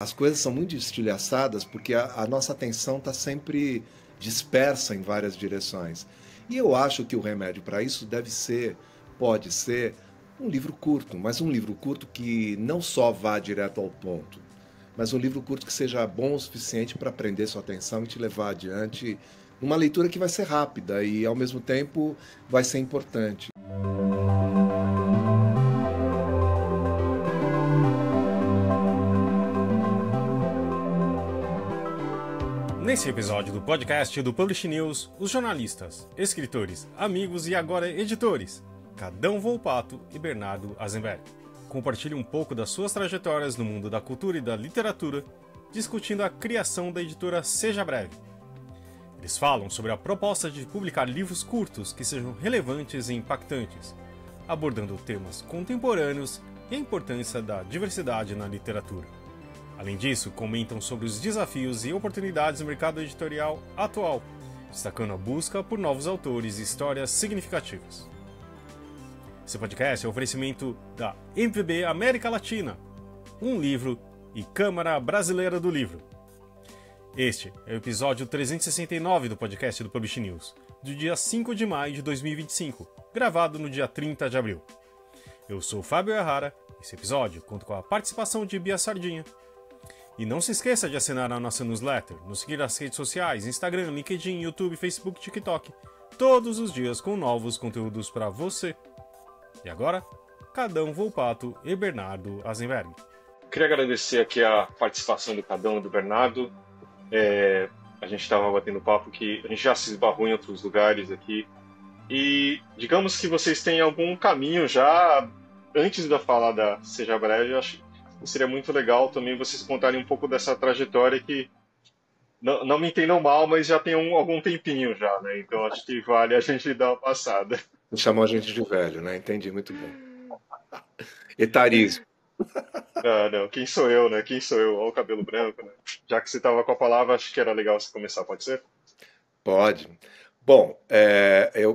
As coisas são muito estilhaçadas porque a nossa atenção está sempre dispersa em várias direções. E eu acho que o remédio para isso pode ser, um livro curto, mas um livro curto que não só vá direto ao ponto, mas um livro curto que seja bom o suficiente para prender sua atenção e te levar adiante numa leitura que vai ser rápida e ao mesmo tempo vai ser importante. Nesse episódio do podcast do Publish News, os jornalistas, escritores, amigos e agora editores, Cadão Volpato e Bernardo Azenberg, compartilham um pouco das suas trajetórias no mundo da cultura e da literatura, discutindo a criação da editora Seja Breve. Eles falam sobre a proposta de publicar livros curtos que sejam relevantes e impactantes, abordando temas contemporâneos e a importância da diversidade na literatura. Além disso, comentam sobre os desafios e oportunidades do mercado editorial atual, destacando a busca por novos autores e histórias significativas. Esse podcast é um oferecimento da MPB América Latina, Um Livro e Câmara Brasileira do Livro. Este é o episódio 369 do podcast do Publish News, do dia 5 de maio de 2025, gravado no dia 30 de abril. Eu sou Fábio Errara e esse episódio conta com a participação de Bia Sardinha. E não se esqueça de assinar a nossa newsletter, nos seguir nas redes sociais, Instagram, LinkedIn, YouTube, Facebook, TikTok, todos os dias com novos conteúdos para você. E agora, Cadão Volpato e Bernardo Azenberg. Queria agradecer aqui a participação do Cadão e do Bernardo. A gente estava batendo papo que a gente já se esbarrou em outros lugares aqui. E digamos que vocês têm algum caminho já, antes de falar da Seja Breve, eu acho que seria muito legal também vocês contarem um pouco dessa trajetória que, não me entendam mal, mas já tem algum tempinho já, né? Então acho que vale a gente dar uma passada. Chamou a gente de velho, né? Entendi muito bem. Etarismo. Ah, não, quem sou eu, né? Quem sou eu? Olha o cabelo branco, né? Já que você estava com a palavra, acho que era legal você começar, pode ser? Pode. Bom,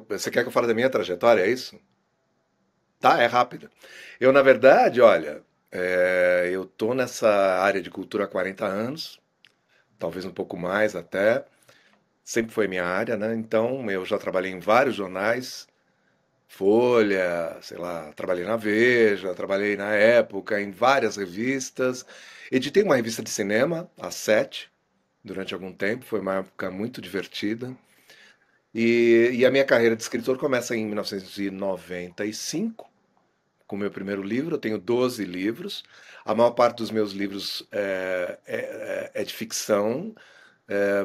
você quer que eu fale da minha trajetória, é isso? Tá, é rápida. Eu, na verdade, olha, eu tô nessa área de cultura há 40 anos, talvez um pouco mais até. Sempre foi minha área, né? Então, eu já trabalhei em vários jornais, Folha, sei lá, trabalhei na Veja, trabalhei na Época, em várias revistas. Editei uma revista de cinema, a Sete, durante algum tempo, foi uma época muito divertida. E a minha carreira de escritor começa em 1995, com o meu primeiro livro. Eu tenho 12 livros. A maior parte dos meus livros é de ficção,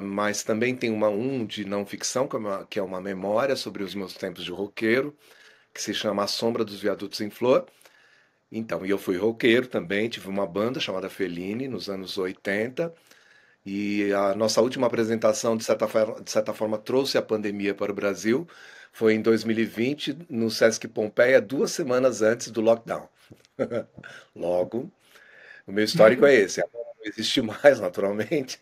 mas também tem um de não ficção, que é uma memória sobre os meus tempos de roqueiro, que se chama A Sombra dos Viadutos em Flor. Então, e eu fui roqueiro também, tive uma banda chamada Fellini nos anos 80, e a nossa última apresentação, de certa forma, trouxe a pandemia para o Brasil. Foi em 2020, no Sesc Pompeia, 2 semanas antes do lockdown. Logo, o meu histórico é esse. Não existe mais, naturalmente.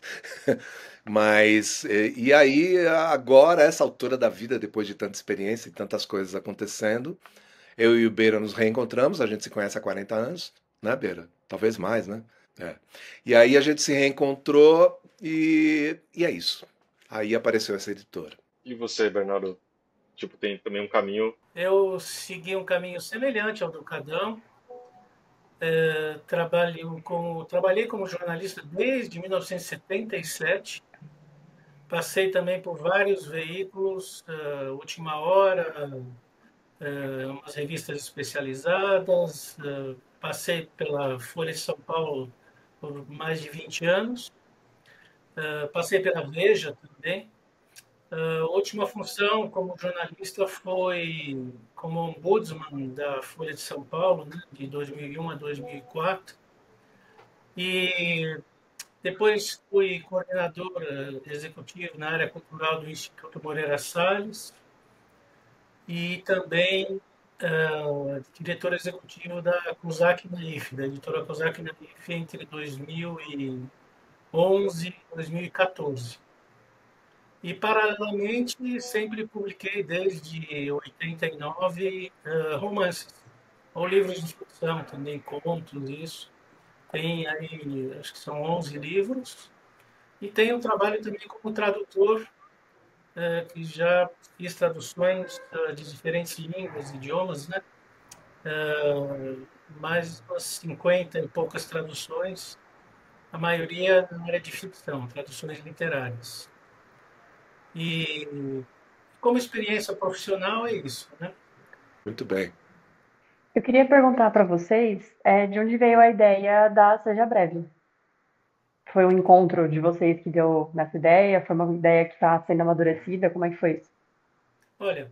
Mas, e aí, agora, essa altura da vida, depois de tanta experiência e tantas coisas acontecendo, eu e o Beira nos reencontramos. A gente se conhece há 40 anos, né, Beira? Talvez mais, né? É. E aí a gente se reencontrou e é isso. Aí apareceu essa editora. E você, Bernardo? Tipo, tem também um caminho. Eu segui um caminho semelhante ao do Cadão. Trabalhei como jornalista desde 1977. Passei também por vários veículos, Última Hora, umas revistas especializadas. Passei pela Folha de São Paulo por mais de 20 anos. Passei pela Veja também. A última função como jornalista foi como ombudsman da Folha de São Paulo, né, de 2001 a 2004. E depois fui coordenador executivo na área cultural do Instituto Moreira Salles e também diretor executivo da COSAC Naif, da editora COSAC Naif, entre 2011 e 2014. E, paralelamente, sempre publiquei desde 89 romances, ou livros de ficção também, contos, isso. Tem aí, acho que são 11 livros. E tem um trabalho também como tradutor, que já fiz traduções de diferentes línguas, idiomas, né? Mais umas 50 e poucas traduções, a maioria na área de ficção, traduções literárias. E como experiência profissional é isso, né? Muito bem. Eu queria perguntar para vocês, de onde veio a ideia da Seja Breve? Foi um encontro de vocês que deu nessa ideia? Foi uma ideia que está sendo amadurecida? Como é que foi isso? Olha,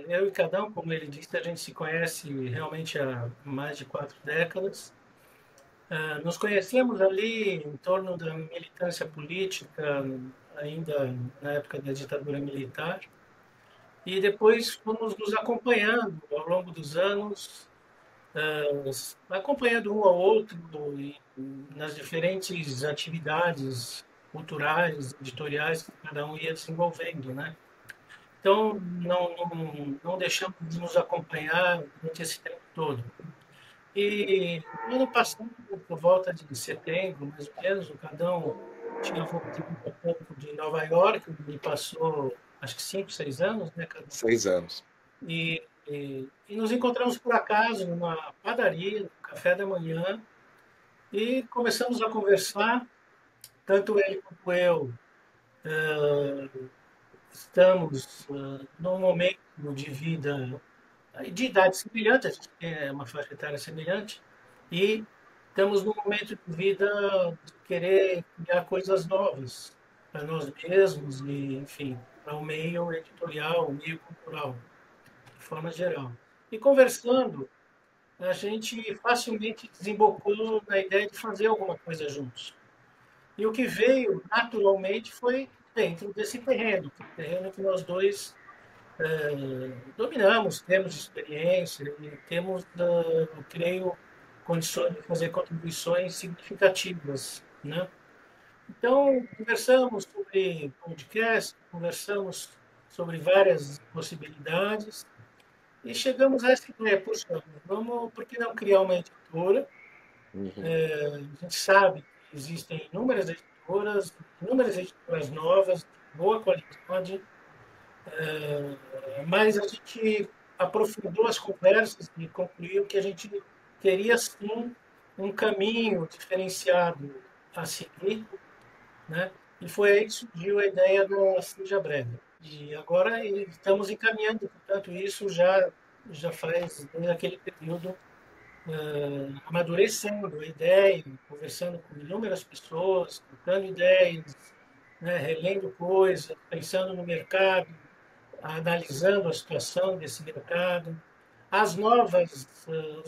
eu e Cadão, como ele disse, a gente se conhece realmente há mais de 4 décadas. Nos conhecemos ali em torno da militância política, ainda na época da ditadura militar, e depois fomos nos acompanhando ao longo dos anos, acompanhando um ao outro nas diferentes atividades culturais, editoriais que cada um ia desenvolvendo, né? Então, não deixamos de nos acompanhar durante esse tempo todo. E no ano passado, por volta de setembro, mais ou menos, o Cadão tinha voltado um pouco de Nova York, e passou acho que 5, 6 anos, né, Cadão? 6 anos. E nos encontramos por acaso numa padaria, no café da manhã, e começamos a conversar, tanto ele quanto eu. Estamos num momento de vida, de idade semelhante, a gente tem uma faixa etária semelhante, e estamos num momento de vida de querer criar coisas novas para nós mesmos e, enfim, para o meio editorial, o meio cultural, de forma geral. E conversando, a gente facilmente desembocou na ideia de fazer alguma coisa juntos. E o que veio naturalmente foi dentro desse terreno que nós dois dominamos, temos experiência e temos, eu creio, condições de fazer contribuições significativas, né? Então, conversamos sobre podcast, conversamos sobre várias possibilidades e chegamos a essa ideia, puxa, vamos, por que não criar uma editora? Uhum. A gente sabe que existem inúmeras editoras novas, de boa qualidade, mas a gente aprofundou as conversas e concluiu que a gente teria sim um caminho diferenciado a seguir, né? E foi aí que surgiu a ideia da Seja Breve. E agora estamos encaminhando, portanto, isso já faz desde aquele período, amadurecendo a ideia, conversando com inúmeras pessoas, trocando ideias, né, relendo coisas, pensando no mercado, analisando a situação desse mercado, os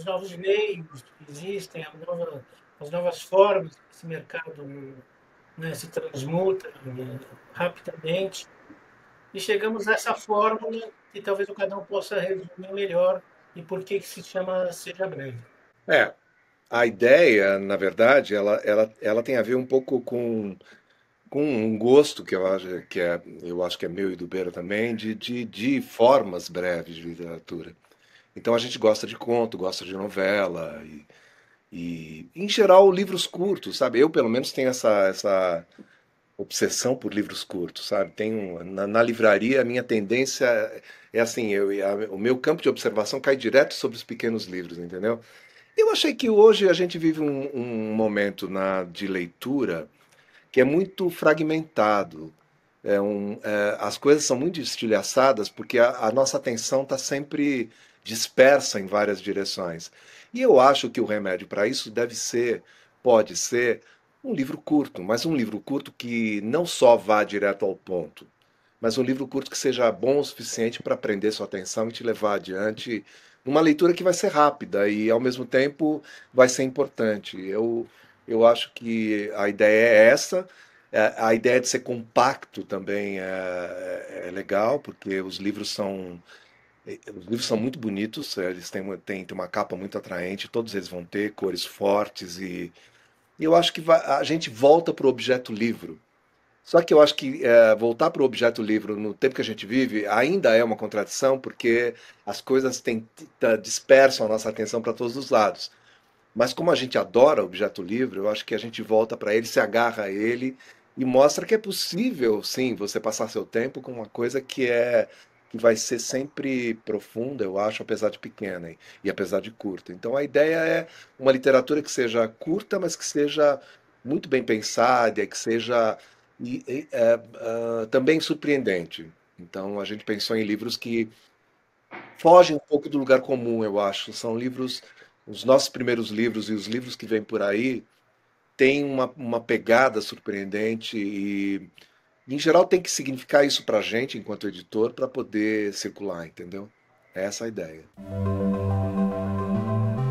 novos meios que existem, as novas formas que esse mercado, né, se transmuta rapidamente. E chegamos a essa fórmula que talvez o Cadão possa resumir melhor e por que se chama Seja Breve. É, a ideia, na verdade, ela tem a ver um pouco com um gosto que eu acho que é meu e do Beira também, de formas breves de literatura. Então a gente gosta de conto, gosta de novela e em geral, livros curtos, sabe? Eu, pelo menos, tenho essa obsessão por livros curtos, sabe? Na livraria, a minha tendência é assim, o meu campo de observação cai direto sobre os pequenos livros, entendeu? Eu achei que hoje a gente vive um momento de leitura que é muito fragmentado. As coisas são muito estilhaçadas porque a nossa atenção está sempre dispersa em várias direções. E eu acho que o remédio para isso pode ser, um livro curto, mas um livro curto que não só vá direto ao ponto, mas um livro curto que seja bom o suficiente para prender sua atenção e te levar adiante numa leitura que vai ser rápida e ao mesmo tempo vai ser importante. Eu acho que a ideia é essa. A ideia de ser compacto também é legal, porque os livros são muito bonitos, eles têm uma capa muito atraente, todos eles vão ter cores fortes e eu acho que a gente volta para o objeto livro. Só que eu acho que voltar para o objeto livro no tempo que a gente vive ainda é uma contradição, porque as coisas dispersam a nossa atenção para todos os lados. Mas como a gente adora objeto livre, eu acho que a gente volta para ele, se agarra a ele e mostra que é possível, sim, você passar seu tempo com uma coisa que vai ser sempre profunda, eu acho, apesar de pequena e apesar de curta. Então a ideia é uma literatura que seja curta, mas que seja muito bem pensada, e que seja também surpreendente. Então a gente pensou em livros que fogem um pouco do lugar comum, eu acho. São livros, os nossos primeiros livros e os livros que vêm por aí têm uma pegada surpreendente e, em geral, tem que significar isso para a gente, enquanto editor, para poder circular, entendeu? É essa a ideia.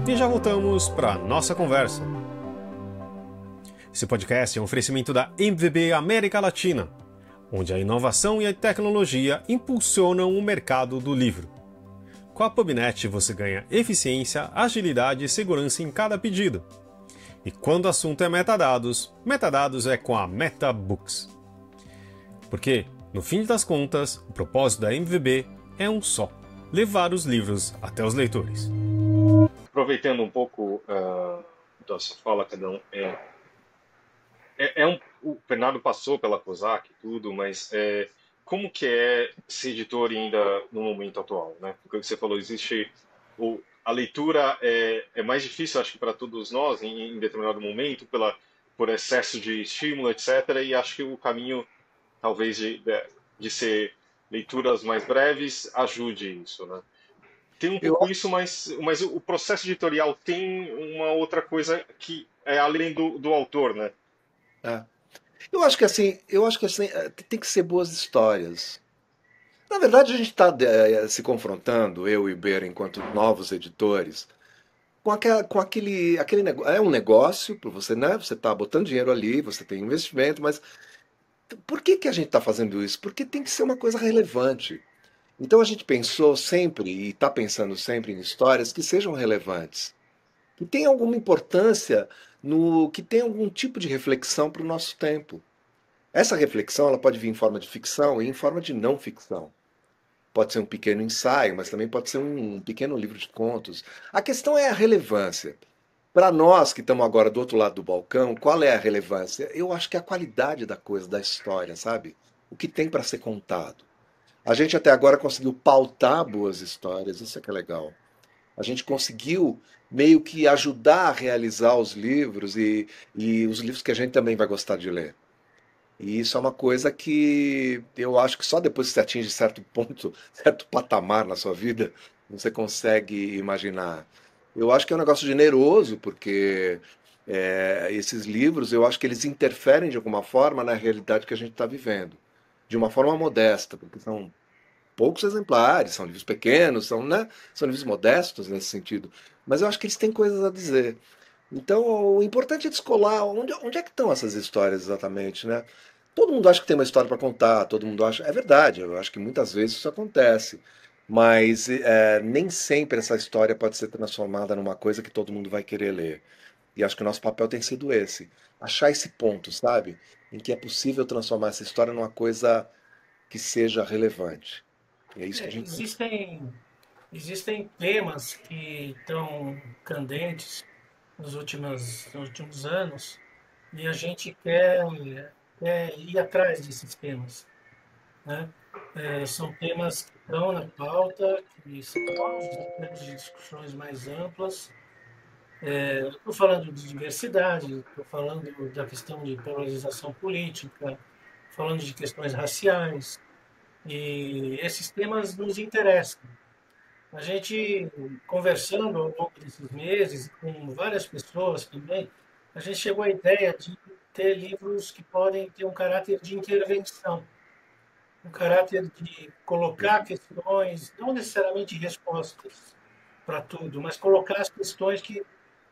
E já voltamos para nossa conversa. Esse podcast é um oferecimento da MVB América Latina, onde a inovação e a tecnologia impulsionam o mercado do livro. Com a PubNet você ganha eficiência, agilidade e segurança em cada pedido. E quando o assunto é metadados, metadados é com a MetaBooks. Porque, no fim das contas, o propósito da MVB é um só: levar os livros até os leitores. Aproveitando um pouco da sua fala, Cadão, o Bernardo passou pela COSAC e tudo, mas como que é ser editor ainda no momento atual, né? Porque você falou, a leitura é mais difícil, acho que para todos nós, em determinado momento, por excesso de estímulo, etc. E acho que o caminho, talvez, de ser leituras mais breves ajude isso, né? Tem um Eu, pouco isso, mas o processo editorial tem uma outra coisa que é além do autor, né? é. Eu acho que assim, tem que ser boas histórias. Na verdade, a gente está se confrontando, eu e o Beira, enquanto novos editores, aquele negócio. É um negócio para você, né? Você está botando dinheiro ali, você tem investimento, mas por que que a gente está fazendo isso? Porque tem que ser uma coisa relevante. Então a gente pensou sempre e está pensando sempre em histórias que sejam relevantes, que tenham alguma importância, que tenham algum tipo de reflexão para o nosso tempo. Essa reflexão ela pode vir em forma de ficção e em forma de não ficção. Pode ser um pequeno ensaio, mas também pode ser um pequeno livro de contos. A questão é a relevância. Para nós que estamos agora do outro lado do balcão, qual é a relevância? Eu acho que é a qualidade da coisa, da história, sabe? O que tem para ser contado. A gente até agora conseguiu pautar boas histórias, isso é que é legal. A gente conseguiu meio que ajudar a realizar os livros e os livros que a gente também vai gostar de ler. E isso é uma coisa que eu acho que só depois que você atinge certo ponto, certo patamar na sua vida, você consegue imaginar. Eu acho que é um negócio generoso, porque esses livros, eu acho que eles interferem de alguma forma na realidade que a gente está vivendo. De uma forma modesta, porque são poucos exemplares, são livros pequenos, né, são livros modestos nesse sentido. Mas eu acho que eles têm coisas a dizer. Então, o importante é descolar onde é que estão essas histórias exatamente, né? Todo mundo acha que tem uma história para contar, todo mundo acha. É verdade, eu acho que muitas vezes isso acontece. Mas nem sempre essa história pode ser transformada numa coisa que todo mundo vai querer ler. E acho que o nosso papel tem sido esse. Achar esse ponto, sabe? Em que é possível transformar essa história numa coisa que seja relevante. E é isso que a gente. Existem temas que estão candentes nos últimos anos e a gente quer ir atrás desses temas, né? São temas que estão na pauta, que são objetos de discussões mais amplas. Estou falando de diversidade, estou falando da questão de polarização política, falando de questões raciais, e esses temas nos interessam. A gente, conversando ao longo desses meses, com várias pessoas também, a gente chegou à ideia de ter livros que podem ter um caráter de intervenção, um caráter de colocar questões, não necessariamente respostas para tudo, mas colocar as questões que,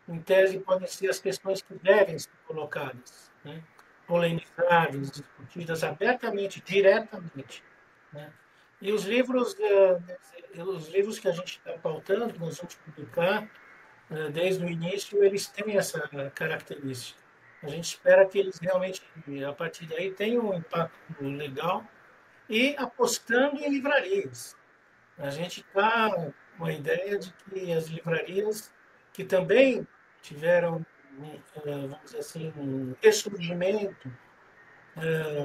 em tese, podem ser as questões que devem ser colocadas, né? Polemizadas, discutidas abertamente, diretamente, né? E os livros que a gente está pautando, nós vamos publicar, desde o início, eles têm essa característica. A gente espera que eles realmente, a partir daí, tenham um impacto legal e apostando em livrarias. A gente está com a ideia de que as livrarias, que também tiveram, vamos dizer assim, um ressurgimento,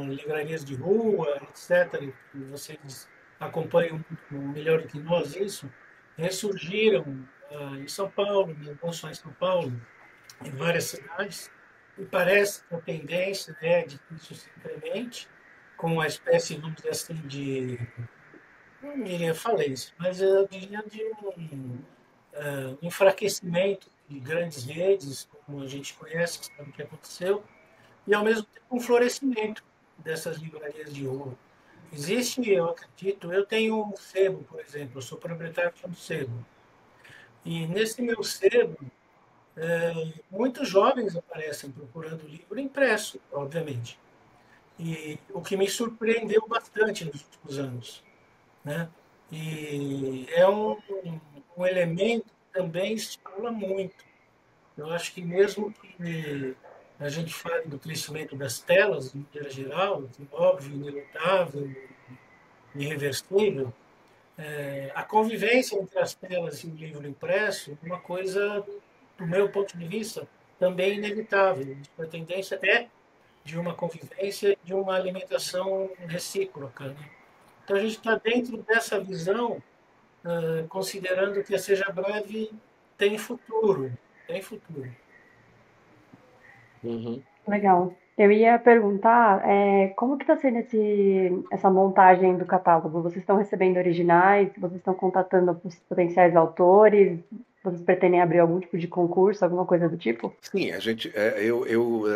livrarias de rua, etc., que vocês acompanham melhor do que nós isso, ressurgiram em São Paulo, não só em São Paulo, em várias cidades, e parece que a tendência é de que isso se incremente com uma espécie, vamos dizer assim, de, não diria falência, mas eu diria de um enfraquecimento de grandes redes, como a gente conhece, que sabe o que aconteceu, e ao mesmo tempo um florescimento dessas livrarias de rua. Existe, eu acredito, eu tenho um sebo, por exemplo, eu sou proprietário de um sebo, e nesse meu sebo, muitos jovens aparecem procurando livro impresso, obviamente. E o que me surpreendeu bastante nos últimos anos, né? E é um elemento que também estimula muito. Eu acho que mesmo que a gente fale do crescimento das telas, de maneira geral, que é óbvio, inelutável, irreversível, a convivência entre as telas e o livro impresso é uma coisa, do meu ponto de vista, também inevitável. A tendência é de uma convivência, de uma alimentação recíproca, né? Então a gente está dentro dessa visão, considerando que a Seja Breve tem futuro, tem futuro. Uhum. Legal. Eu ia perguntar, como que está sendo essa montagem do catálogo? Vocês estão recebendo originais? Vocês estão contatando os potenciais autores? Vocês pretendem abrir algum tipo de concurso, alguma coisa do tipo? Sim, a gente,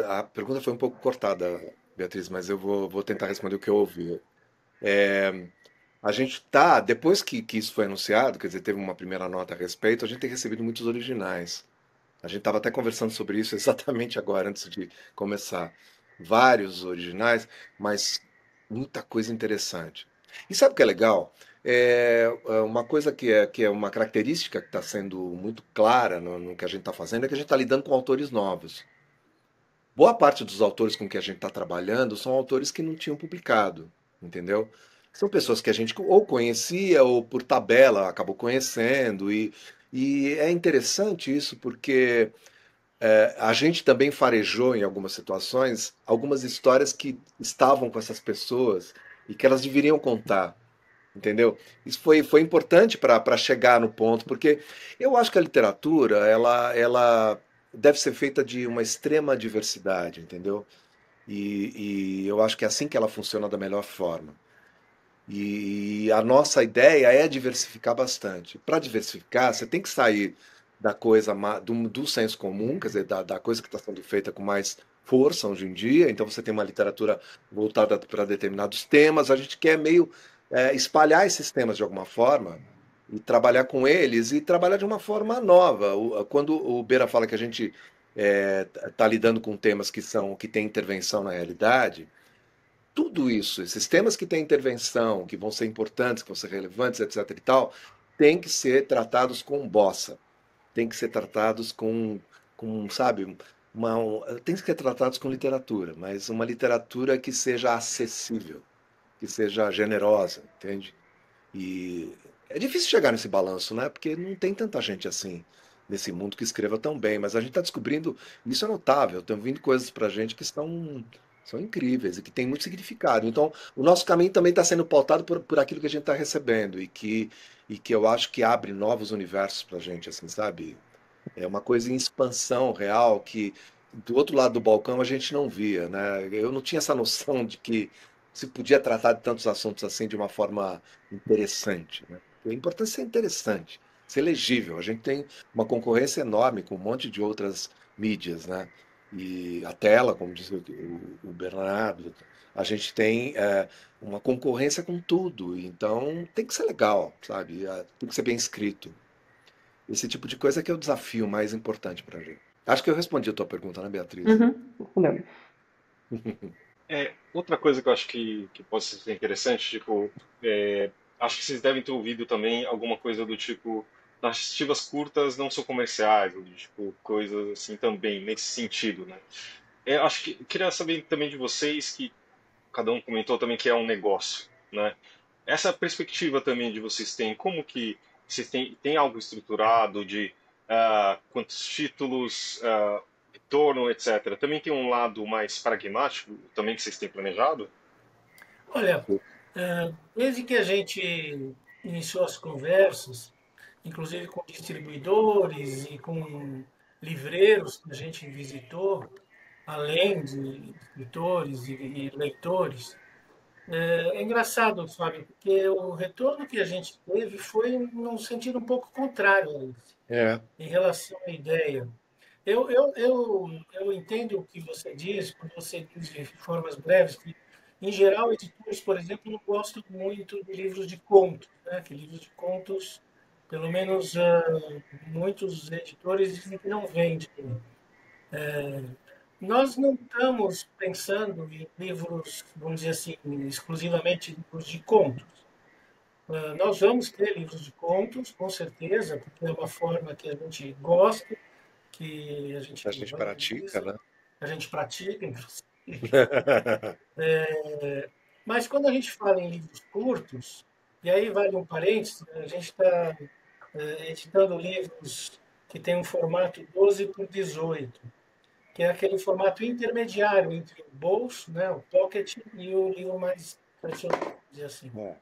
a pergunta foi um pouco cortada, Beatriz, mas eu vou tentar responder o que eu ouvi. A gente tá, depois que isso foi anunciado, quer dizer, teve uma primeira nota a respeito, a gente tem recebido muitos originais. A gente estava até conversando sobre isso exatamente agora, antes de começar. Vários originais, mas muita coisa interessante. E sabe o que é legal? Uma coisa que é uma característica que está sendo muito clara no que a gente está fazendo é que a gente está lidando com autores novos. Boa parte dos autores com que a gente está trabalhando são autores que não tinham publicado, entendeu? São pessoas que a gente ou conhecia ou por tabela acabou conhecendo. E é interessante isso porque a gente também farejou em algumas situações algumas histórias que estavam com essas pessoas e que elas deveriam contar, entendeu? Isso foi importante para chegar no ponto, porque eu acho que a literatura ela deve ser feita de uma extrema diversidade, entendeu? E eu acho que é assim que ela funciona da melhor forma. E a nossa ideia é diversificar bastante. Para diversificar, você tem que sair da coisa do senso comum, quer dizer, da coisa que está sendo feita com mais força hoje em dia. Então você tem uma literatura voltada para determinados temas. A gente quer meio espalhar esses temas de alguma forma e trabalhar com eles e trabalhar de uma forma nova. Quando o Beira fala que a gente está lidando com temas que têm intervenção na realidade, tudo isso, esses temas que têm intervenção, que vão ser importantes, que vão ser relevantes, etc e tal, tem que ser tratados com bossa, tem que ser tratados sabe, tem que ser tratados com literatura, mas uma literatura que seja acessível, que seja generosa, entende? E é difícil chegar nesse balanço, né? Porque não tem tanta gente assim nesse mundo que escreva tão bem, mas a gente está descobrindo, isso é notável, estão vindo coisas para a gente que são incríveis e que têm muito significado. Então, o nosso caminho também está sendo pautado por aquilo que a gente está recebendo e que eu acho que abre novos universos para a gente, assim, sabe? É uma coisa em expansão real que do outro lado do balcão a gente não via, né? Eu não tinha essa noção de que se podia tratar de tantos assuntos assim de uma forma interessante, né? É importante ser interessante, ser legível. A gente tem uma concorrência enorme com um monte de outras mídias, né? E a tela, como disse o Bernardo, a gente tem uma concorrência com tudo. Então tem que ser legal, sabe? Tem que ser bem escrito. Esse tipo de coisa que é o desafio mais importante para a gente. Acho que eu respondi a tua pergunta, né, Beatriz? Uhum, respondeu. Outra coisa que eu acho que pode ser interessante, tipo, acho que vocês devem ter ouvido também alguma coisa do tipo, narrativas curtas não são comerciais, ou tipo, coisas assim também, nesse sentido, né? Acho que queria saber também de vocês, que cada um comentou também que é um negócio, né? Essa perspectiva também de vocês têm, como que vocês têm algo estruturado de quantos títulos, retorno, etc. Também tem um lado mais pragmático também que vocês têm planejado? Olha, desde que a gente iniciou as conversas, inclusive com distribuidores e com livreiros que a gente visitou, além de escritores e leitores, é engraçado, Fábio, porque o retorno que a gente teve foi num sentido um pouco contrário a esse, É, em relação à ideia. Eu entendo o que você diz, quando você diz de formas breves, que, em geral, editores, por exemplo, não gostam muito de livros de contos, né? Que livros de contos, pelo menos muitos editores dizem que não vendem. Nós não estamos pensando em livros, vamos dizer assim, exclusivamente livros de contos. Nós vamos ter livros de contos, com certeza, porque é uma forma que a gente gosta, que a gente a gente pratica, valoriza, né? a gente pratica, inclusive. Mas quando a gente fala em livros curtos, e aí vale um parênteses, a gente está editando livros que tem um formato 12 por 18, que é aquele formato intermediário entre o bolso, né, o pocket, e o livro mais tradicional, vamos dizer assim. É, uma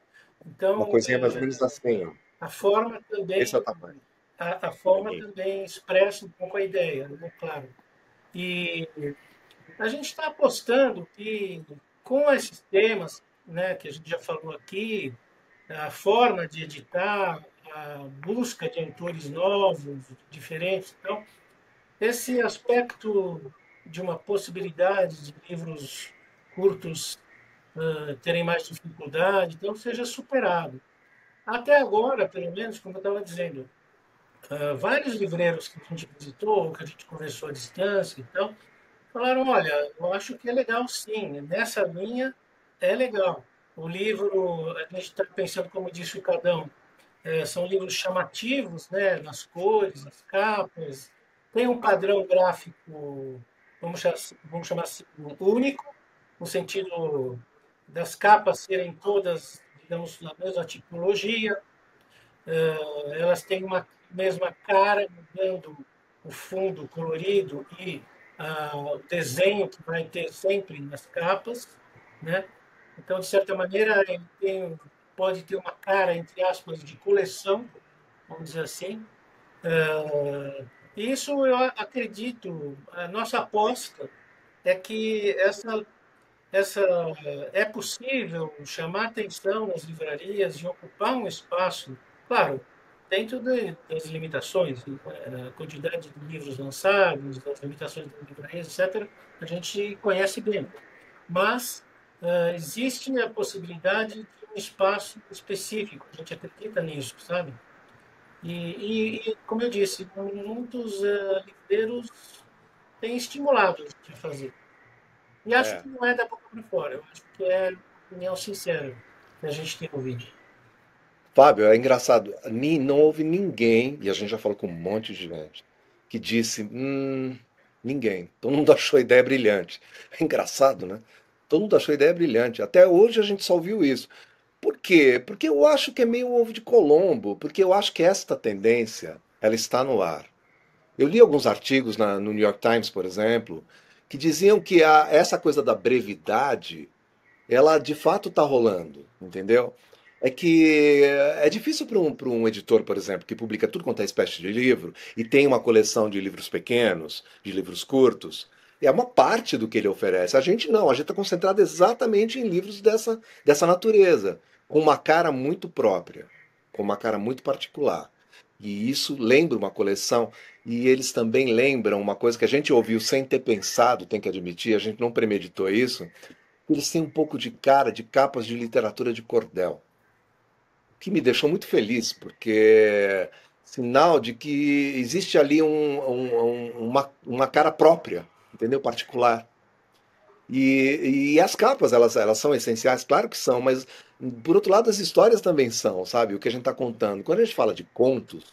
Então, coisinha mais ou menos assim. a forma Esse é o também, tamanho. a forma também expressa um pouco a ideia, né, claro. E a gente está apostando que com esses temas, né, que a gente já falou aqui, a forma de editar, a busca de autores novos, diferentes, então, esse aspecto de uma possibilidade de livros curtos terem mais dificuldade, então seja superado. Até agora, pelo menos, como eu estava dizendo, vários livreiros que a gente visitou, que a gente conversou à distância, então, falaram, olha, eu acho que é legal sim, nessa linha é legal. O livro, a gente está pensando, como disse o Cadão, são livros chamativos, né, nas cores, nas capas, tem um padrão gráfico, vamos chamar assim, único, no sentido das capas serem todas, digamos, na mesma tipologia, elas têm uma mesma cara, mudando o fundo colorido e o desenho que vai ter sempre nas capas, né? Então, de certa maneira, ele pode ter uma cara, entre aspas, de coleção, vamos dizer assim. Isso eu acredito, a nossa aposta é que essa é possível chamar atenção nas livrarias e ocupar um espaço, claro, dentro das limitações, a quantidade de livros lançados, as limitações das livrarias, etc., a gente conhece bem. Mas existe a possibilidade de um espaço específico, a gente acredita nisso, sabe? Como eu disse, muitos livreiros têm estimulado a gente a fazer. E acho É. que não é da boca para fora, eu acho que é opinião sincera que a gente tem ouvido. Fábio, é engraçado, não houve ninguém, e a gente já falou com um monte de gente, que disse, ninguém. Todo mundo achou a ideia brilhante. É engraçado, né? Todo mundo achou a ideia brilhante. Até hoje a gente só ouviu isso. Por quê? Porque eu acho que é meio ovo de Colombo, porque eu acho que esta tendência, ela está no ar. Eu li alguns artigos no New York Times, por exemplo, que diziam que essa coisa da brevidade ela de fato está rolando, entendeu? É que é difícil para um editor, por exemplo, que publica tudo quanto é espécie de livro e tem uma coleção de livros pequenos, de livros curtos. É uma parte do que ele oferece. A gente não, a gente está concentrado exatamente em livros dessa natureza, com uma cara muito própria, com uma cara muito particular. E isso lembra uma coleção, e eles também lembram uma coisa que a gente ouviu sem ter pensado, tem que admitir, a gente não premeditou isso, eles têm um pouco de cara de capas de literatura de cordel, que me deixou muito feliz, porque é sinal de que existe ali uma cara própria, entendeu? Particular. E as capas, elas são essenciais, claro que são, mas por outro lado as histórias também são, sabe? O que a gente está contando. Quando a gente fala de contos,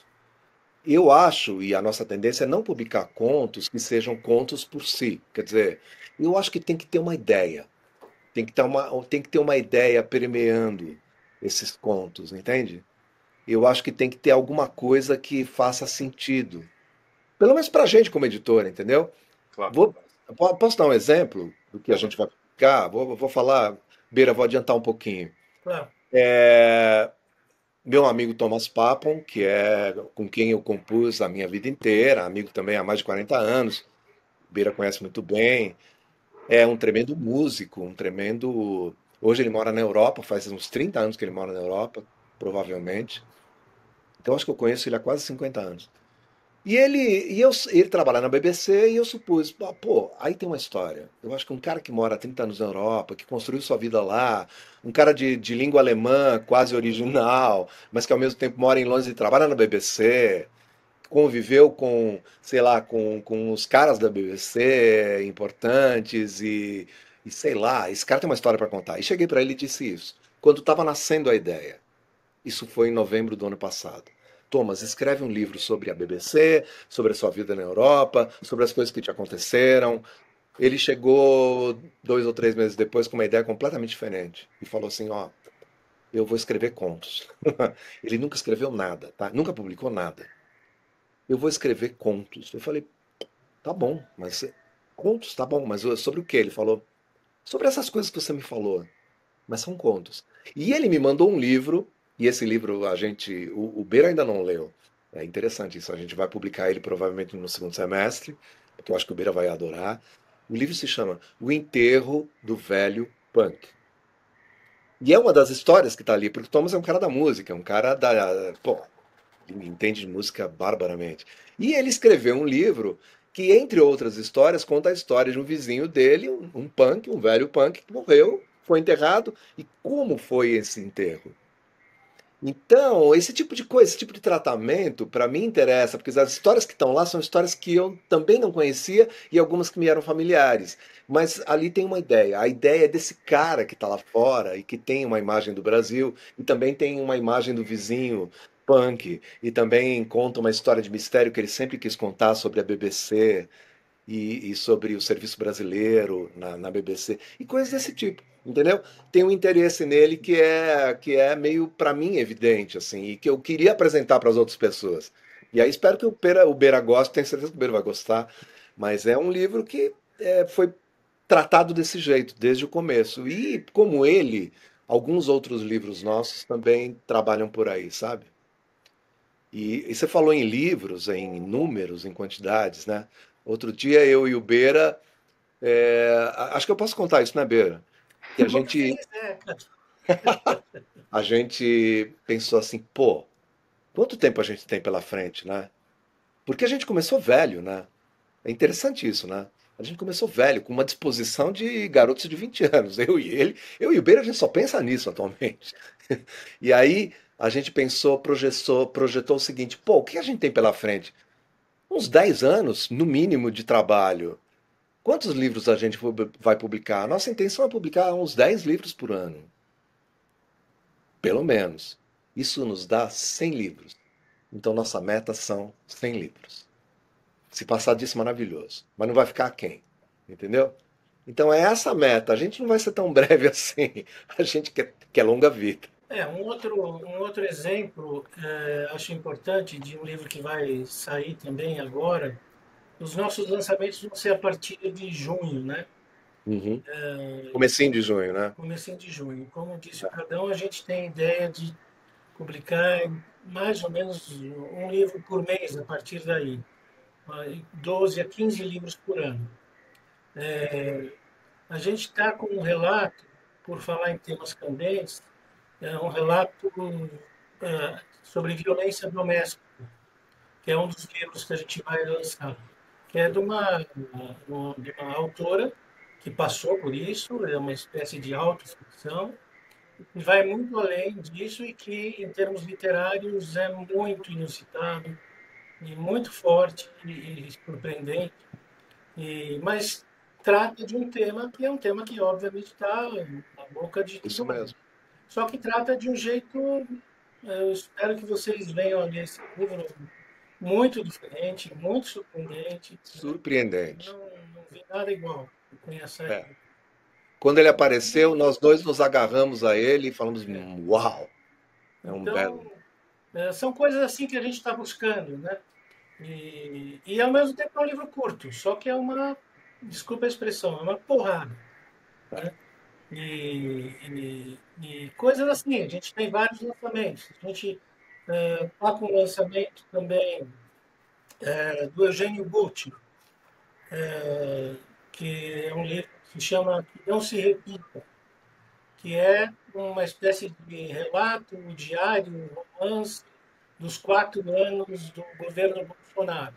eu acho, e a nossa tendência é não publicar contos que sejam contos por si. Quer dizer, eu acho que tem que ter uma ideia. Tem que ter uma ideia permeando esses contos, entende? Eu acho que tem que ter alguma coisa que faça sentido. Pelo menos para a gente como editora, entendeu? Claro. Vou, posso dar um exemplo do que a gente vai publicar? Vou falar, Beira, vou adiantar um pouquinho. Claro. Meu amigo Thomas Papon, que é com quem eu compus a minha vida inteira, amigo também há mais de 40 anos, Beira conhece muito bem, é um tremendo músico, um tremendo. Hoje ele mora na Europa, faz uns 30 anos que ele mora na Europa, provavelmente. Então acho que eu conheço ele há quase 50 anos. Ele trabalha na BBC e eu supus, pô, aí tem uma história. Eu acho que um cara que mora há 30 anos na Europa, que construiu sua vida lá, um cara de língua alemã quase original, mas que ao mesmo tempo mora em Londres e trabalha na BBC, conviveu com, sei lá, com os caras da BBC importantes e sei lá, esse cara tem uma história para contar. E cheguei para ele e disse isso, quando estava nascendo a ideia. Isso foi em novembro do ano passado. Thomas, escreve um livro sobre a BBC, sobre a sua vida na Europa, sobre as coisas que te aconteceram. Ele chegou 2 ou 3 meses depois com uma ideia completamente diferente e falou assim: ó, eu vou escrever contos. Ele nunca escreveu nada, tá? Nunca publicou nada. Eu vou escrever contos. Eu falei, tá bom, mas contos, tá bom, mas sobre o que? Ele falou, sobre essas coisas que você me falou, mas são contos. E ele me mandou um livro, e esse livro o Beira ainda não leu. É interessante isso, a gente vai publicar ele provavelmente no segundo semestre, porque eu acho que o Beira vai adorar. O livro se chama O Enterro do Velho Punk. E é uma das histórias que está ali, porque o Thomas é um cara da música, é um cara da. Pô, ele entende de música barbaramente. E ele escreveu um livro que, entre outras histórias, conta a história de um vizinho dele, um punk, um velho punk, que morreu, foi enterrado, e como foi esse enterro. Então, esse tipo de coisa, esse tipo de tratamento, para mim interessa, porque as histórias que estão lá são histórias que eu também não conhecia e algumas que me eram familiares. Mas ali tem uma ideia. A ideia é desse cara que está lá fora e que tem uma imagem do Brasil e também tem uma imagem do vizinho punk e também conta uma história de mistério que ele sempre quis contar sobre a BBC e sobre o serviço brasileiro na BBC e coisas desse tipo, entendeu? Tem um interesse nele que é meio para mim evidente assim e que eu queria apresentar para as outras pessoas. E aí espero que o Beira goste, tenho certeza que o Beira vai gostar, mas é um livro que foi tratado desse jeito desde o começo e como ele, alguns outros livros nossos também trabalham por aí, sabe? E você falou em livros, em números, em quantidades, né? Outro dia eu e o Beira, acho que eu posso contar isso, né, Beira? Que a Quando gente, quiser. a gente pensou assim, pô, quanto tempo a gente tem pela frente, né? Porque a gente começou velho, né? É interessante isso, né? A gente começou velho, com uma disposição de garotos de 20 anos. Eu e ele, eu e o Beira, a gente só pensa nisso atualmente. E aí a gente pensou, projetou o seguinte, pô, o que a gente tem pela frente? Uns 10 anos, no mínimo, de trabalho. Quantos livros a gente vai publicar? Nossa intenção é publicar uns 10 livros por ano, pelo menos. Isso nos dá 100 livros. Então nossa meta são 100 livros. Se passar disso, maravilhoso. Mas não vai ficar aquém, entendeu? Então é essa a meta. A gente não vai ser tão breve assim. A gente quer longa vida. Um outro exemplo, acho importante, de um livro que vai sair também agora. Os nossos lançamentos vão ser a partir de junho, né? Uhum. Comecinho de junho, né? Comecinho de junho. Como disse o Cadão, a gente tem ideia de publicar mais ou menos um livro por mês a partir daí. 12 a 15 livros por ano. A gente está com um relato, por falar em temas candentes, um relato sobre violência doméstica, que é um dos livros que a gente vai lançar, que é de uma autora que passou por isso, é uma espécie de autoficção, e vai muito além disso e que, em termos literários, é muito inusitado e muito forte e surpreendente, mas trata de um tema que é um tema que, obviamente, está na boca de Isso todo mundo. mesmo. Só que trata de um jeito, eu espero que vocês venham a ler esse livro, muito diferente, muito surpreendente. Surpreendente. Não vi nada igual com essa É. época. Quando ele apareceu, nós dois nos agarramos a ele e falamos: Uau, é um Então, belo. são coisas assim que a gente está buscando, né? E ao mesmo tempo é um livro curto, só que é uma, desculpa a expressão, é uma porrada, né? E coisas assim, a gente tem vários lançamentos. A gente está com o lançamento também do Eugênio Gucci, que é um livro que se chama Que Não Se Repita, que é uma espécie de relato diário, romance dos 4 anos do governo Bolsonaro.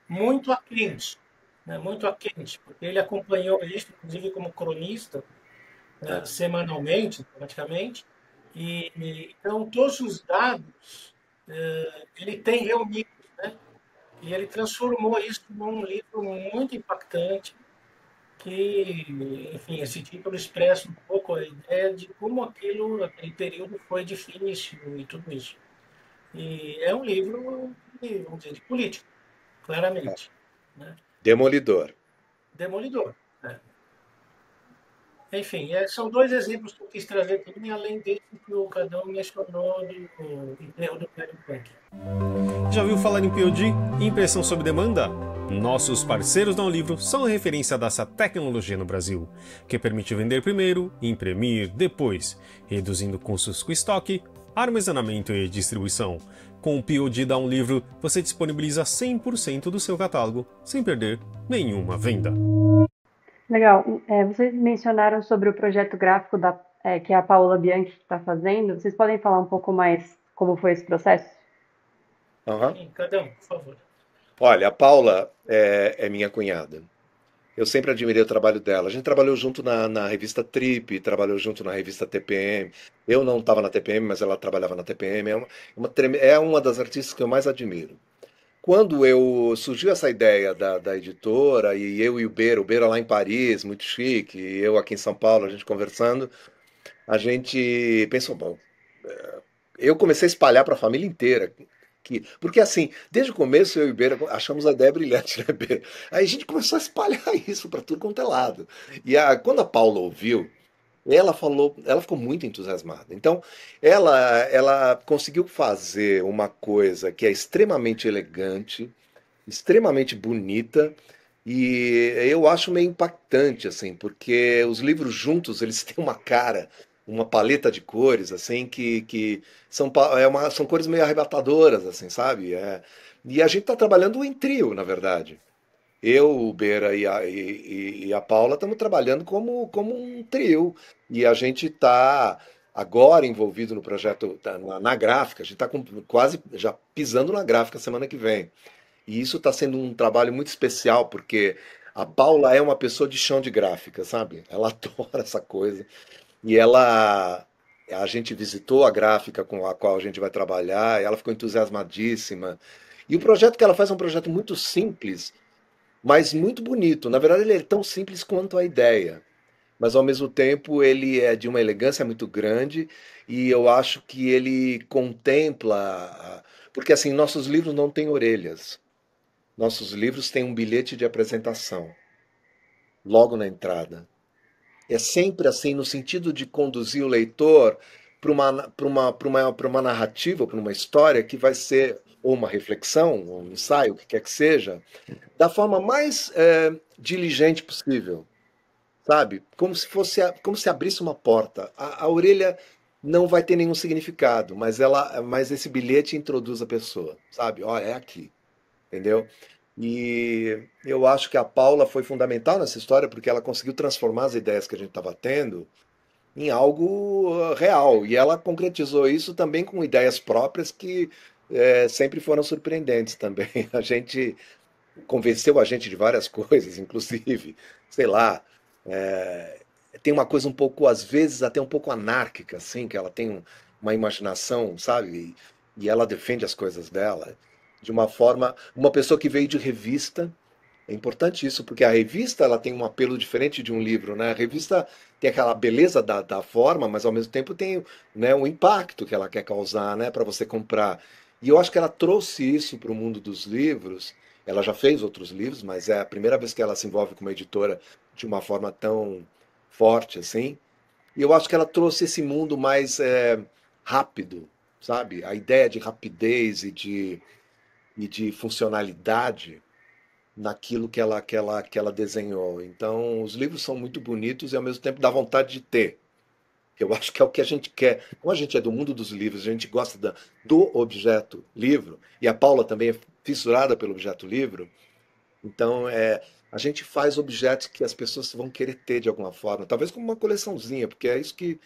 Muito a quente, né? Muito a quente, porque ele acompanhou isso, inclusive como cronista, É. semanalmente, praticamente, então todos os dados ele tem reunidos, né? E ele transformou isso num livro muito impactante, que, enfim, esse título expressa um pouco a ideia de como aquele período foi difícil e tudo isso. E é um livro, vamos dizer, de política, claramente, né? Demolidor. Demolidor, né? Enfim, são 2 exemplos que eu quis trazer também, além desse que o Cadão mencionou do enterro do Perry Punk. Já ouviu falar em POD? Impressão sob demanda? Nossos parceiros da Livro são a referência dessa tecnologia no Brasil, que permite vender primeiro e imprimir depois, reduzindo custos com estoque, armazenamento e distribuição. Com o POD da Livro, você disponibiliza 100% do seu catálogo, sem perder nenhuma venda. Legal. Vocês mencionaram sobre o projeto gráfico que é a Paola Bianchi está fazendo. Vocês podem falar um pouco mais como foi esse processo? Uhum. Sim, Cadão, por favor. Olha, a Paula é minha cunhada. Eu sempre admirei o trabalho dela. A gente trabalhou junto na revista Trip, trabalhou junto na revista TPM. Eu não estava na TPM, mas ela trabalhava na TPM. É uma das artistas que eu mais admiro. Quando surgiu essa ideia da editora, e eu e o Beira lá em Paris, muito chique, e eu aqui em São Paulo, a gente conversando, a gente pensou, bom, eu comecei a espalhar para a família inteira. Porque assim, desde o começo eu e o Beira achamos a ideia brilhante, né, Beira? Aí a gente começou a espalhar isso para tudo quanto é lado. Quando a Paula ouviu, ela ficou muito entusiasmada. Então, ela conseguiu fazer uma coisa que é extremamente elegante, extremamente bonita, e eu acho meio impactante, assim, porque os livros juntos, eles têm uma cara, uma paleta de cores, assim, que são cores meio arrebatadoras, assim, sabe? E a gente está trabalhando em trio, na verdade. Eu, o Beira e a Paula estamos trabalhando como um trio. E a gente está agora envolvido no projeto, na gráfica, a gente está quase já pisando na gráfica semana que vem. E isso está sendo um trabalho muito especial, porque a Paula é uma pessoa de chão de gráfica, sabe? Ela adora essa coisa. E a gente visitou a gráfica com a qual a gente vai trabalhar, e ela ficou entusiasmadíssima. E o projeto que ela faz é um projeto muito simples, mas muito bonito. Na verdade, ele é tão simples quanto a ideia, mas ao mesmo tempo ele é de uma elegância muito grande, e eu acho que ele contempla. Porque assim, nossos livros não têm orelhas. Nossos livros têm um bilhete de apresentação, logo na entrada. É sempre assim, no sentido de conduzir o leitor para uma narrativa, para uma história que vai ser ou uma reflexão, ou um ensaio, o que quer que seja, da forma mais diligente possível, sabe? Como se abrisse uma porta. A orelha não vai ter nenhum significado, mas esse bilhete introduz a pessoa, sabe? Olha, é aqui. Entendeu? E eu acho que a Paula foi fundamental nessa história porque ela conseguiu transformar as ideias que a gente estava tendo em algo real. E ela concretizou isso também com ideias próprias que sempre foram surpreendentes também. A gente convenceu a gente de várias coisas, inclusive, sei lá, tem uma coisa um pouco, às vezes, até um pouco anárquica, assim, que ela tem uma imaginação, sabe? E ela defende as coisas dela de uma forma. Uma pessoa que veio de revista. É importante isso, porque a revista ela tem um apelo diferente de um livro, né? A revista tem aquela beleza da forma, mas ao mesmo tempo tem, né, um impacto que ela quer causar, né, para você comprar. E eu acho que ela trouxe isso para o mundo dos livros. Ela já fez outros livros, mas é a primeira vez que ela se envolve com uma editora de uma forma tão forte assim. E eu acho que ela trouxe esse mundo mais rápido, sabe? A ideia de rapidez e e de funcionalidade naquilo que ela desenhou. Então, os livros são muito bonitos e ao mesmo tempo dá vontade de ter. Eu acho que é o que a gente quer. Como a gente é do mundo dos livros, a gente gosta do objeto livro, e a Paula também é fissurada pelo objeto livro, então a gente faz objetos que as pessoas vão querer ter de alguma forma, talvez como uma coleçãozinha, porque é isso que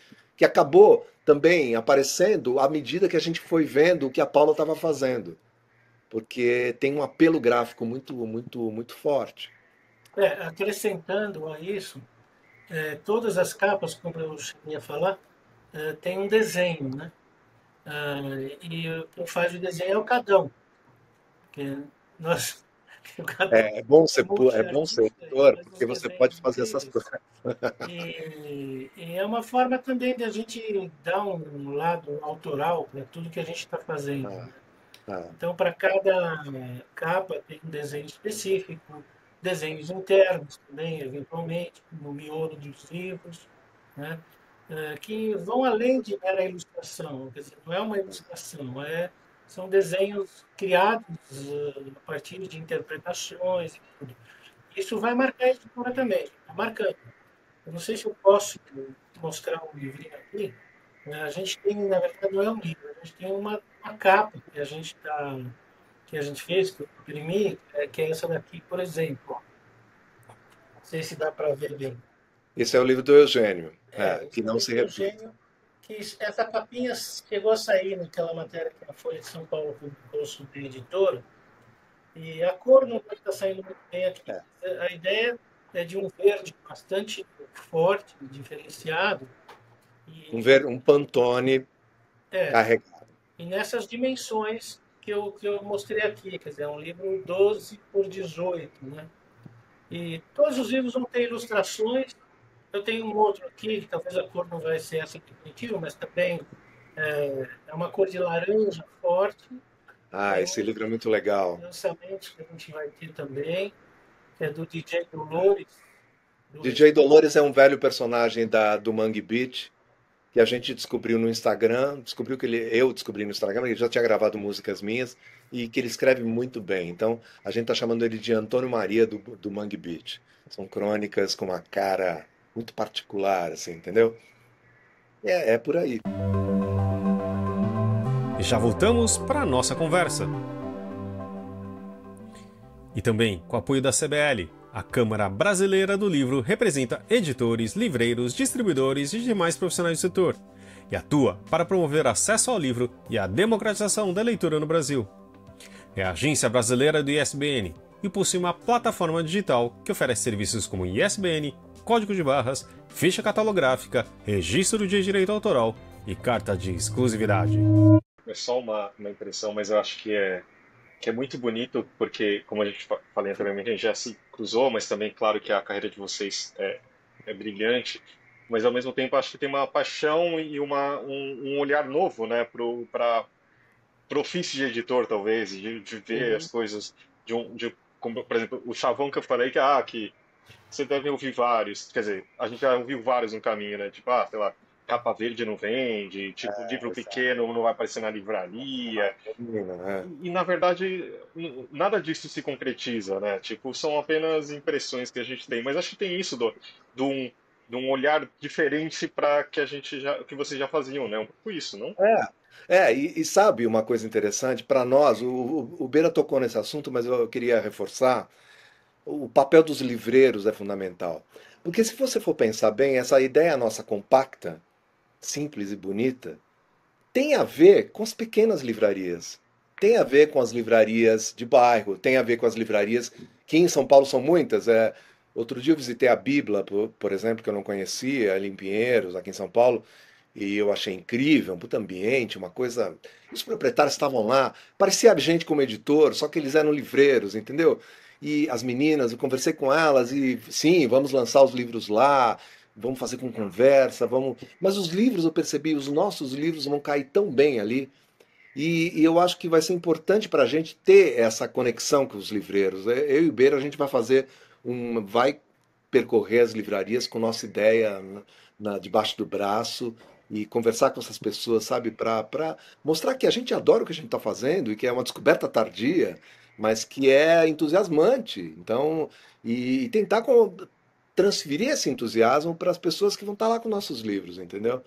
acabou também aparecendo à medida que a gente foi vendo o que a Paula estava fazendo, porque tem um apelo gráfico muito, muito, muito forte. Acrescentando a isso, todas as capas, como eu cheguei a falar, tem um desenho, né? Ah, e quem faz o desenho é o Cadão, que nós, o Cadão é É bom ser multiartista, ele editor, faz os porque você pode desenhos fazer essas incríveis. coisas. E é uma forma também de a gente dar um lado autoral para tudo que a gente está fazendo, Ah, né? ah. Então, para cada capa tem um desenho específico, desenhos internos também, eventualmente, no miolo dos livros, né? Que vão além de mera ilustração, quer dizer, não é uma ilustração, são desenhos criados a partir de interpretações e tudo. Isso vai marcar a editora também, está marcando. Eu não sei se eu posso mostrar um livrinho aqui. A gente tem, na verdade, não é um livro, a gente tem uma capa que a gente fez, que eu imprimi, que é essa daqui, por exemplo. Ó. Não sei se dá para ver bem. Esse é o livro do Eugênio, que Esse é o não livro se do repite. Eugênio, que essa capinha chegou a sair naquela matéria que a Folha de São Paulo publicou sobre a editora, e a cor não pode estar saindo muito bem aqui. É. A ideia é de um verde bastante forte, diferenciado, e, Um Pantone é, carregado. e nessas dimensões que eu mostrei aqui, quer dizer, é um livro 12 por 18, né? E todos os livros vão ter ilustrações. Eu tenho um outro aqui, que talvez a cor não vai ser essa definitiva, mas também é uma cor de laranja forte. Ah, Tem esse um livro é muito legal. lançamento que a gente vai ter também, que é do DJ Dolores, do DJ Recife. Dolores é um velho personagem do Mangue Beat que a gente descobriu no Instagram, eu descobri no Instagram, ele já tinha gravado músicas minhas e que ele escreve muito bem. Então a gente tá chamando ele de Antônio Maria do Mangue Beat. São crônicas com uma cara muito particular, assim, entendeu? É por aí. E já voltamos para a nossa conversa. E também com o apoio da CBL, a Câmara Brasileira do Livro representa editores, livreiros, distribuidores e demais profissionais do setor, e atua para promover acesso ao livro e a democratização da leitura no Brasil. É a agência brasileira do ISBN e possui uma plataforma digital que oferece serviços como ISBN, código de barras, ficha catalográfica, registro de direito autoral e carta de exclusividade. É só uma impressão, mas eu acho que é muito bonito, porque, como a gente falei anteriormente, a gente já se cruzou, mas também, claro, que a carreira de vocês é brilhante, mas ao mesmo tempo acho que tem uma paixão e um olhar novo, né, para o ofício de editor, talvez, de ver as Uhum. coisas como, por exemplo, o chavão que eu falei que você deve ouvir vários, quer dizer, a gente já ouviu vários no caminho, né, tipo, sei lá, capa verde não vende, tipo, livro pequeno não vai aparecer na livraria, Exato. e, na verdade, nada disso se concretiza, né? Tipo, são apenas impressões que a gente tem. Mas acho que tem isso de um, de um olhar diferente para que vocês já faziam, né? Um pouco isso, não? E sabe uma coisa interessante? Para nós, o Beira tocou nesse assunto, mas eu queria reforçar, o papel dos livreiros é fundamental. Porque se você for pensar bem, essa ideia nossa compacta, simples e bonita, tem a ver com as pequenas livrarias. Tem a ver com as livrarias de bairro, tem a ver com as livrarias que em São Paulo são muitas. Outro dia eu visitei a Bibla, por exemplo, que eu não conhecia, ali em Pinheiros, aqui em São Paulo, e eu achei incrível, um puta ambiente, uma coisa. Os proprietários estavam lá, parecia gente como editor, só que eles eram livreiros, entendeu? E as meninas, eu conversei com elas e sim, vamos lançar os livros lá, vamos fazer com conversa, vamos. Mas os livros eu percebi, os nossos livros vão cair tão bem ali. E eu acho que vai ser importante para a gente ter essa conexão com os livreiros. Eu e o Beira, a gente vai percorrer as livrarias com nossa ideia debaixo do braço e conversar com essas pessoas, sabe? Para mostrar que a gente adora o que a gente está fazendo e que é uma descoberta tardia, mas que é entusiasmante. Então, e tentar transferir esse entusiasmo para as pessoas que vão estar lá com nossos livros, entendeu?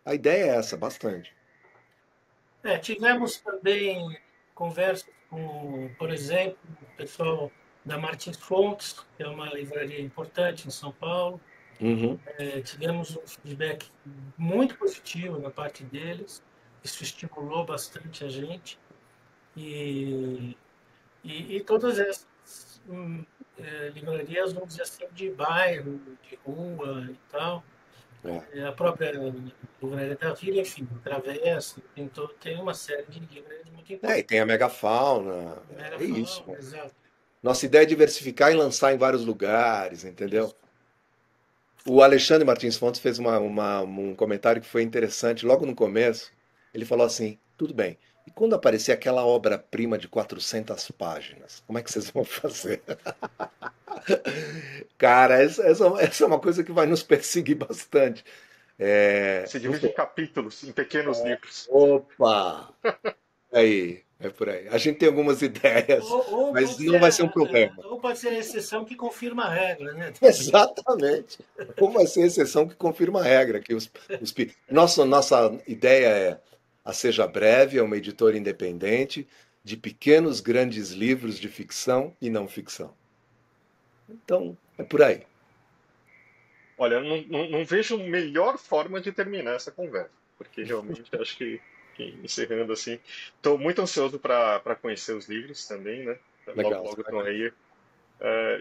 A ideia é essa, bastante. Tivemos também conversas com, por exemplo, o pessoal da Martins Fontes, que é uma livraria importante em São Paulo. Uhum. Tivemos um feedback muito positivo da parte deles, isso estimulou bastante a gente. E, e todas essas livrarias, vamos dizer assim, de bairro, de rua e tal, É. a própria livraria da Vila, enfim, Travessa, tem uma série de livrarias muito E importantes. tem a megafauna, é isso. Megafauna, exato. Nossa ideia é diversificar e lançar em vários lugares, entendeu? Isso. O Alexandre Martins Fontes fez um comentário que foi interessante logo no começo. Ele falou assim: tudo bem, e quando aparecer aquela obra-prima de 400 páginas, como é que vocês vão fazer? Cara, essa é uma coisa que vai nos perseguir bastante. Se divide em capítulos, em pequenos livros. Opa! Aí, é por aí. A gente tem algumas ideias, Ou mas pode não ser vai ser um problema. ou pode ser a exceção que confirma a regra, né? Exatamente. Ou vai ser a exceção que confirma a regra. Que nossa ideia é a Seja Breve, é uma editora independente de pequenos, grandes livros de ficção e não ficção. Então, é por aí. Olha, eu não vejo melhor forma de terminar essa conversa, porque realmente acho que encerrando assim, estou muito ansioso para conhecer os livros também, né? Logo, Legal. logo estão aí,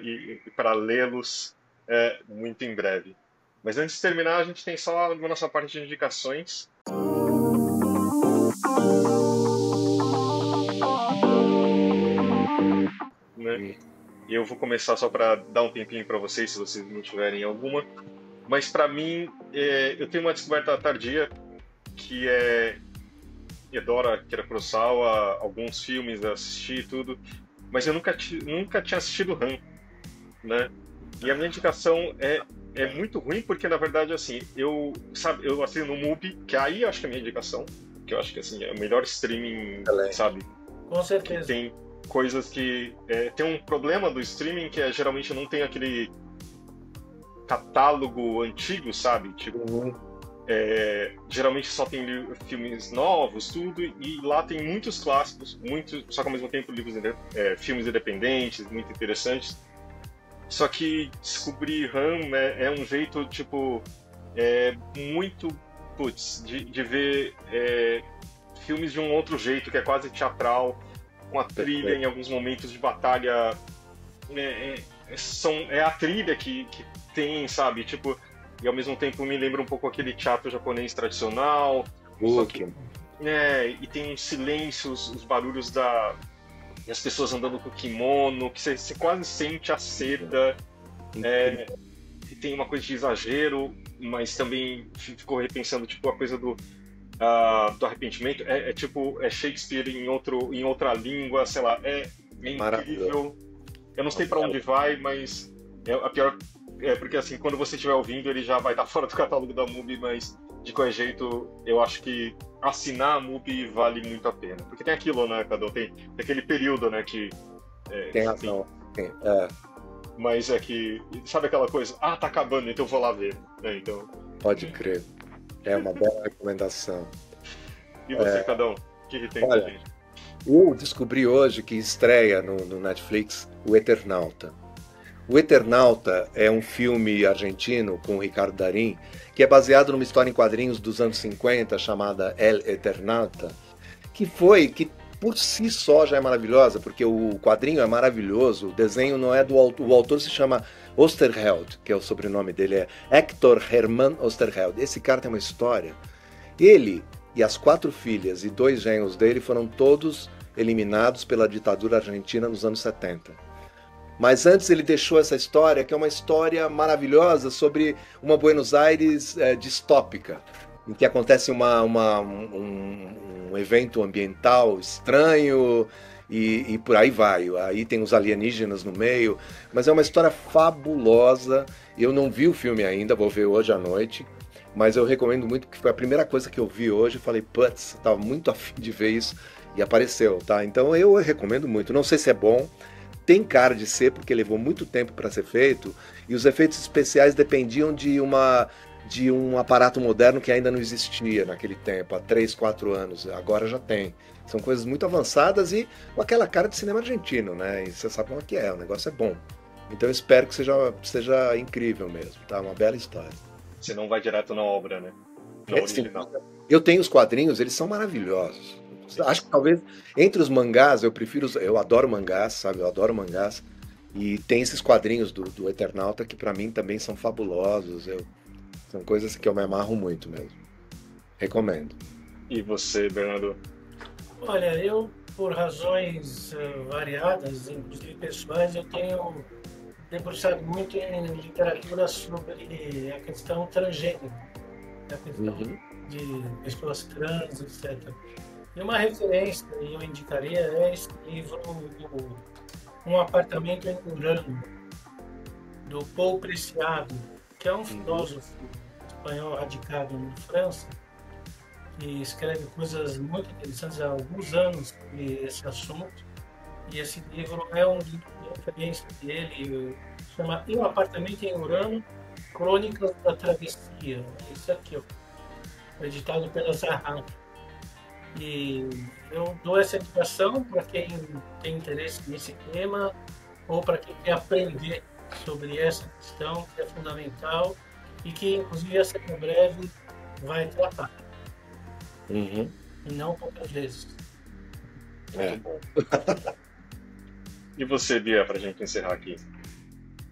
e para lê-los muito em breve. Mas antes de terminar, a gente tem só a nossa parte de indicações. Né? E eu vou começar só para dar um tempinho para vocês, se vocês não tiverem alguma. Mas para mim, eu tenho uma descoberta tardia, que é Edora Akira Kurosawa, alguns filmes eu assisti e tudo, mas eu nunca tinha assistido Han, né? E a minha indicação é muito ruim, porque na verdade, assim, eu assino no MUBI, que aí eu acho que é a minha indicação, que eu acho que assim, é o melhor streaming, sabe? Com certeza. Tem coisas que... tem um problema do streaming que geralmente não tem aquele catálogo antigo, sabe? Tipo, geralmente só tem filmes novos, tudo, e lá tem muitos clássicos, só que ao mesmo tempo filmes independentes, muito interessantes. Só que descobrir Han é um jeito, tipo, muito, de ver filmes de um outro jeito, que é quase teatral, com a trilha em alguns momentos de batalha. É a trilha que tem, sabe? Tipo, e ao mesmo tempo me lembra um pouco aquele teatro japonês tradicional. E tem uns silêncios, os barulhos das pessoas andando com kimono, que você quase sente a seda. E tem uma coisa de exagero, mas também ficou repensando tipo, a coisa do arrependimento. É Shakespeare em outra língua, sei lá. É incrível. Eu não sei para onde vai, mas a pior... porque assim, quando você estiver ouvindo, ele já vai estar fora do catálogo da MUBI, mas de qualquer jeito, eu acho que assinar a MUBI vale muito a pena. Porque tem aquilo, né, Cadu? Tem aquele período, né, que... Tem razão. Mas é que... Sabe aquela coisa? Tá acabando, então eu vou lá ver. Então... Pode crer. É uma boa recomendação. E você, Cadão? O que tem pra gente? Eu descobri hoje que estreia no Netflix o Eternauta. O Eternauta é um filme argentino com o Ricardo Darín, que é baseado numa história em quadrinhos dos anos 50 chamada El Eternauta, que por si só já é maravilhosa, porque o quadrinho é maravilhoso, o desenho não é do autor, o autor se chama Osterheld, que é o sobrenome dele, é Hector Hermann Osterheld. Esse cara tem uma história. Ele e as 4 filhas e 2 genros dele foram todos eliminados pela ditadura argentina nos anos 70. Mas antes ele deixou essa história, que é uma história maravilhosa sobre uma Buenos Aires distópica, em que acontece um evento ambiental estranho e por aí vai. Aí tem os alienígenas no meio, mas é uma história fabulosa. Eu não vi o filme ainda, vou ver hoje à noite, mas eu recomendo muito, porque foi a primeira coisa que eu vi hoje. Falei, putz, estava muito afim de ver isso e apareceu, tá? Então eu recomendo muito. Não sei se é bom, tem cara de ser, porque levou muito tempo para ser feito e os efeitos especiais dependiam de um aparato moderno que ainda não existia naquele tempo, há 3, 4 anos. Agora já tem. São coisas muito avançadas e com aquela cara de cinema argentino, né? E você sabe como é que é, o negócio é bom. Então eu espero que seja incrível mesmo, tá? Uma bela história. Você não vai direto na obra, né? Na original. Eu tenho os quadrinhos, eles são maravilhosos. Acho que talvez entre os mangás, eu adoro mangás, sabe? Eu adoro mangás. E tem esses quadrinhos do Eternauta que pra mim também são fabulosos. São coisas que eu me amarro muito mesmo. Recomendo. E você, Bernardo? Olha, eu, por razões variadas, inclusive pessoais, eu tenho debruçado muito em literatura sobre a questão transgênero, a questão de pessoas trans, etc. E uma referência, e eu indicaria, é esse livro, Um Apartamento em Urano, do Paul Preciado, que é um filósofo espanhol radicado na França, que escreve coisas muito interessantes há alguns anos sobre esse assunto. E esse livro é um livro de referência dele, chama Um Apartamento em Urano, Crônicas da Travessia. Esse aqui, ó, editado pela Zahar. E eu dou essa indicação para quem tem interesse nesse tema ou para quem quer aprender sobre essa questão que é fundamental e que, inclusive, a Semana Breve vai tratar. E não poucas vezes. Muito bom. E você, Bia, pra gente encerrar aqui?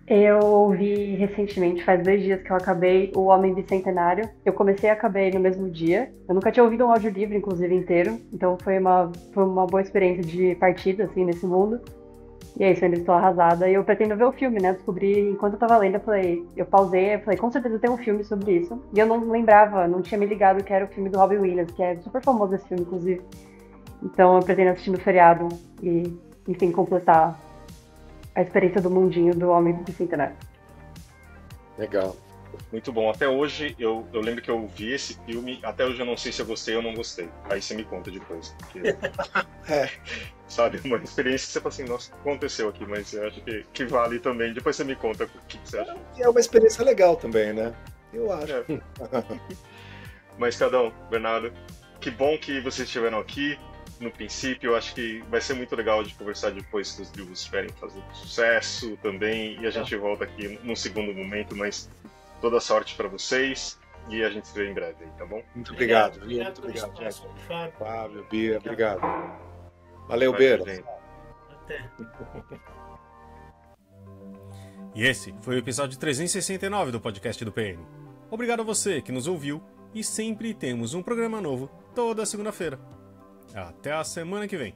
Eu vi recentemente, faz 2 dias que eu acabei O Homem Bicentenário. Eu comecei e acabei no mesmo dia. Eu nunca tinha ouvido um audiolivro, inclusive, inteiro. Então foi uma boa experiência de partida, assim, nesse mundo. E é isso, eu ainda estou arrasada. E eu pretendo ver o filme, né? Descobri, enquanto eu tava lendo, eu pausei, eu falei, com certeza tem um filme sobre isso. E eu não lembrava, não tinha me ligado que era o filme do Robin Williams, que é super famoso esse filme, inclusive. Então eu pretendo assistir no feriado e, enfim, completar a experiência do mundinho do Homem Bicentenário. Legal. Muito bom. Até hoje, eu lembro que eu vi esse filme, até hoje eu não sei se eu gostei ou não gostei. Aí você me conta depois. Porque, sabe, uma experiência que você fala assim, nossa, o que aconteceu aqui? Mas eu acho que vale também. Depois você me conta o que você acha. É uma experiência legal também, né? Eu acho. Mas, Cadão, Bernardo, que bom que vocês estiveram aqui. No princípio, eu acho que vai ser muito legal de conversar depois que os livros estiverem fazendo sucesso também, e a gente volta aqui num segundo momento, mas toda sorte para vocês e a gente se vê em breve, tá bom? Muito obrigado. Muito obrigado, gente. Fábio, Bia, obrigado. Valeu, Beira. Até. E esse foi o episódio 369 do podcast do PN. Obrigado a você que nos ouviu e sempre temos um programa novo toda segunda-feira. Até a semana que vem.